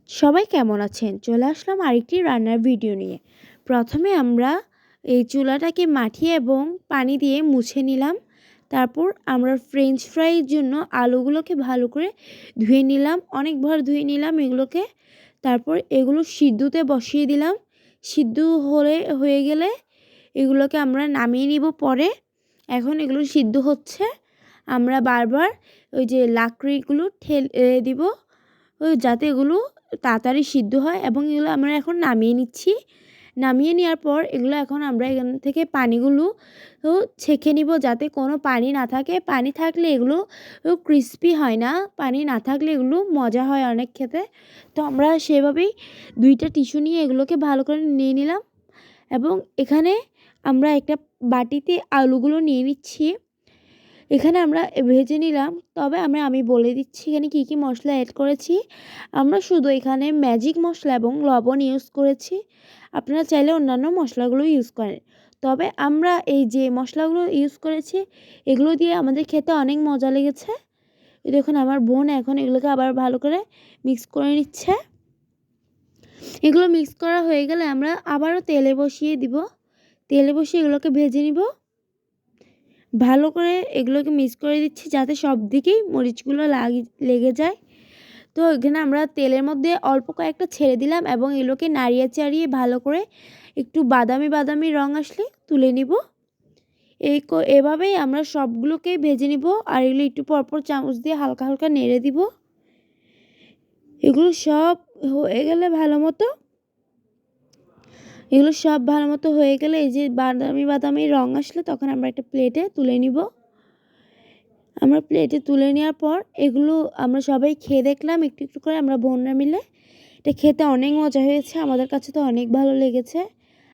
সবাই কেমন আছেন? চলে আসলাম আরেকটি রান্নার ভিডিও নিয়ে। প্রথমে আমরা এই চুলাটাকে মাটি এবং পানি দিয়ে মুছে নিলাম। তারপর আমরা ফ্রেঞ্চ ফ্রাইয়ের জন্য আলুগুলোকে ভালো করে ধুয়ে নিলাম। অনেকবার ধুয়ে নিলাম এগুলোকে। তারপর এগুলো সিদ্ধতে বসিয়ে দিলাম। সিদ্ধ হয়ে গেলে এগুলোকে আমরা নামিয়ে নিব পরে। এখন এগুলো সিদ্ধ হচ্ছে। আমরা বারবার ওই যে লাকড়িগুলো ঠেলে দিব যাতে এগুলো তাড়াতাড়ি সিদ্ধ হয়, এবং এগুলো আমরা এখন নামিয়ে নিচ্ছি। নামিয়ে নেওয়ার পর এগুলো এখন আমরা এখান থেকে পানিগুলো ছেঁকে নিব যাতে কোনো পানি না থাকে। পানি থাকলে এগুলো ক্রিস্পি হয় না, পানি না থাকলে এগুলো মজা হয় অনেক খেতে। তো আমরা সেভাবেই 2টা টিস্যু নিয়ে এগুলোকে ভালো করে নিয়ে নিলাম, এবং এখানে আমরা একটা বাটিতে আলুগুলো নিয়ে নিচ্ছি। এখানে আমরা ভেজে নিলাম, তবে আমি বলে দিচ্ছি এখানে কী কী মশলা অ্যাড করেছি। আমরা শুধু এখানে ম্যাজিক মশলা এবং লবণ ইউজ করেছি। আপনারা চাইলে অন্যান্য মশলাগুলো ইউজ করেন, তবে আমরা এই যে মশলাগুলো ইউজ করেছি এগুলো দিয়ে আমাদের খেতে অনেক মজা লেগেছে। দেখুন আমার বোন এখন এগুলোকে আবার ভালো করে মিক্স করে নিচ্ছে। এগুলো মিক্স করা হয়ে গেলে আমরা আবারও তেলে বসিয়ে দিব। তেলে বসিয়ে এগুলোকে ভেজে নিব। ভালো করে এগুলোকে মিক্স করে দিচ্ছি যাতে সব দিকেই মরিচগুলো লেগে যায়। তো এখানে আমরা তেলের মধ্যে অল্প কয়েকটা ছেড়ে দিলাম এবং এগুলোকে নাড়িয়ে চাড়িয়ে ভালো করে একটু বাদামি বাদামি রং আসলে তুলে নিব। এভাবেই আমরা সবগুলোকেই ভেজে নিব, আর এগুলো একটু পরপর চামচ দিয়ে হালকা হালকা নেড়ে দিব। এগুলো সব হয়ে গেলে ভালো মতো হয়ে গেলে এই যে বাদামি বাদামি রং আসলে তখন আমরা একটা প্লেটে তুলে নিব। আমরা প্লেটে তুলে নেওয়ার পর এগুলো আমরা সবাই খেয়ে দেখলাম একটু একটু করে আমরা বোনরা মিলে। এটা খেতে অনেক মজা হয়েছে, আমাদের কাছে তো অনেক ভালো লেগেছে।